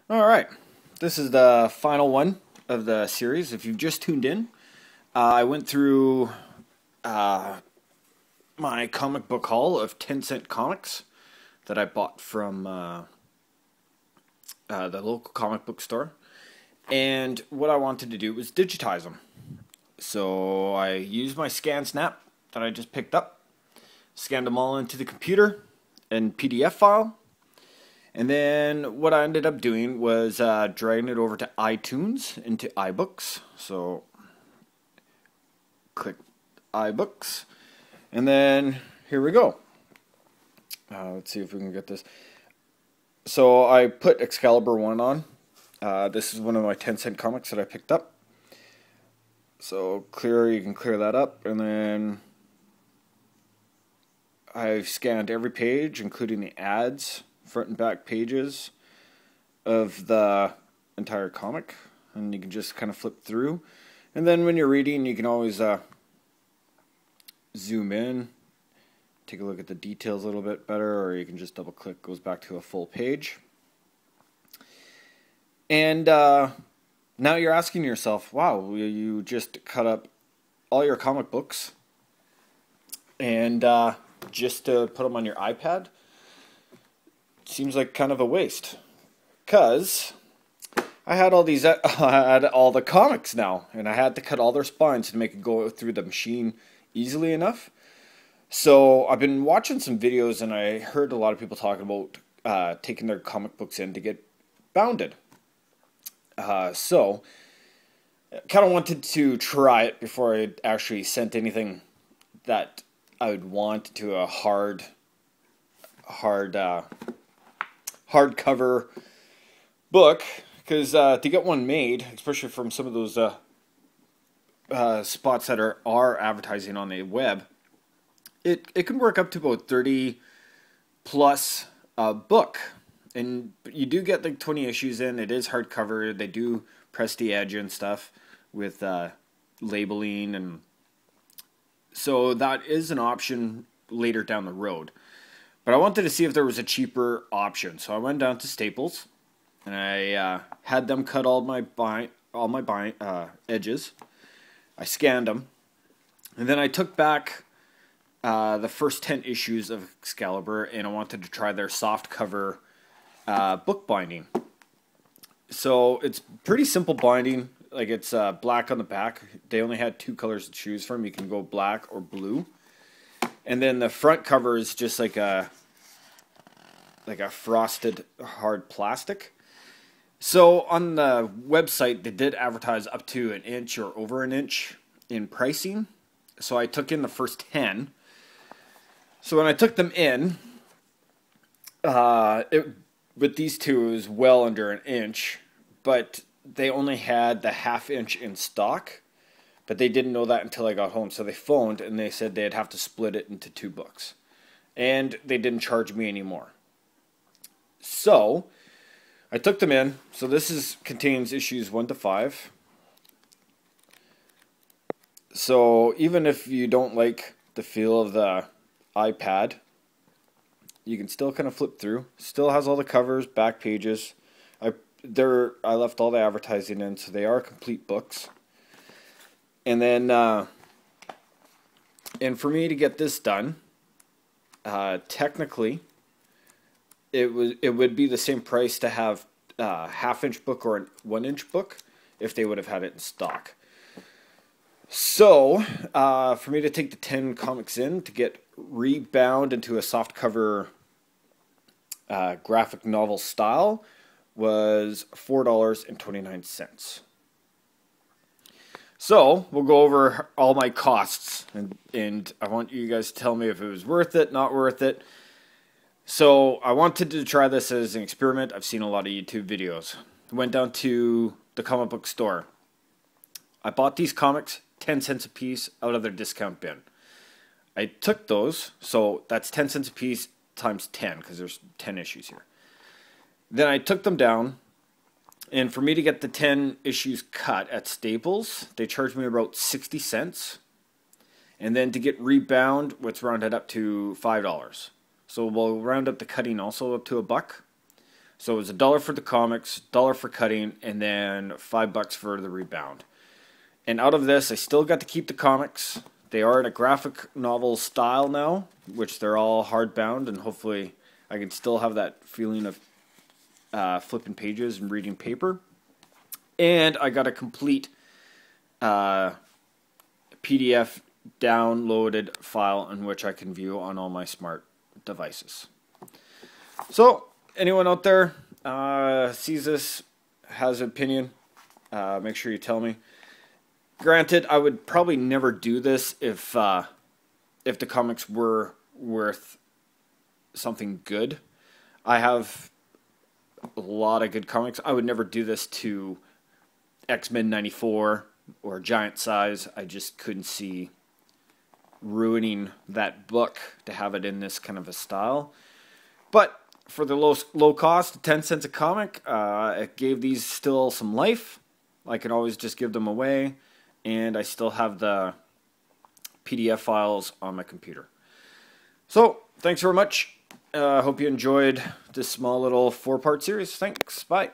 All right, this is the final one of the series. If you've just tuned in, I went through uh, my comic book haul of 10-cent comics that I bought from the local comic book store. And what I wanted to do was digitize them. So I used my ScanSnap that I just picked up, scanned them all into the computer in PDF file. And then what I ended up doing was dragging it over to iTunes into iBooks. So click iBooks, and then here we go. Let's see if we can get this. So I put Excalibur 1 on. This is one of my 10-cent comics that I picked up. So you can clear that up, and then I've scanned every page, including the ads, front and back pages of the entire comic, and you can just kind of flip through. And then when you're reading, you can always zoom in, take a look at the details a little bit better, or you can just double click, goes back to a full page. And now you're asking yourself, wow, you just cut up all your comic books and just to put them on your iPad? Seems like kind of a waste, because I had all these, I had all the comics now, and I had to cut all their spines to make it go through the machine easily enough. So I've been watching some videos, and I heard a lot of people talking about taking their comic books in to get bounded. So kind of wanted to try it before I actually sent anything that I would want to a hardcover book, because to get one made, especially from some of those spots that are advertising on the web, it can work up to about 30 plus a book, and you do get like 20 issues in. It is hardcover. They do press the edge and stuff with labeling, and so that is an option later down the road. But I wanted to see if there was a cheaper option, so I went down to Staples, and I had them cut all my edges. I scanned them, and then I took back the first 10 issues of Excalibur, and I wanted to try their soft cover book binding. So it's pretty simple binding. Like, it's black on the back. They only had two colors to choose from. You can go black or blue. And then the front cover is just like a frosted hard plastic. So on the website, they did advertise up to an inch or over an inch in pricing. So I took in the first 10. So when I took them in, with these two, it was well under an inch, but they only had the half-inch in stock. But they didn't know that until I got home, so they phoned and they said they'd have to split it into two books. And they didn't charge me anymore. So I took them in. So this contains issues 1 to 5. So even if you don't like the feel of the iPad, you can still kind of flip through. Still has all the covers, back pages. I left all the advertising in, so they are complete books. And then, and for me to get this done, technically, it would be the same price to have a half-inch book or a 1-inch book if they would have had it in stock. So, for me to take the 10 comics in to get rebound into a softcover graphic novel style was $4.29. So, we'll go over all my costs, and I want you guys to tell me if it was worth it, not worth it. So, I wanted to try this as an experiment. I've seen a lot of YouTube videos. Went down to the comic book store. I bought these comics, 10 cents a piece, out of their discount bin. I took those, so that's 10 cents a piece times 10, because there's 10 issues here. Then I took them down. And for me to get the 10 issues cut at Staples, they charged me about 60 cents. And then to get rebound, it's rounded up to $5. So we'll round up the cutting also up to $1. So it was $1 for the comics, $1 for cutting, and then $5 for the rebound. And out of this, I still got to keep the comics. They are in a graphic novel style now, which they're all hardbound, and hopefully I can still have that feeling of flipping pages and reading paper. And I got a complete PDF downloaded file in which I can view on all my smart devices. So, anyone out there sees this, has an opinion, make sure you tell me. Granted, I would probably never do this if the comics were worth something good. I have a lot of good comics. I would never do this to X-Men 94 or Giant Size. I just couldn't see ruining that book to have it in this kind of a style. But for the low cost, 10 cents a comic, it gave these still some life. I can always just give them away, and I still have the PDF files on my computer. So, thanks very much. I hope you enjoyed this small little 4-part series. Thanks. Bye.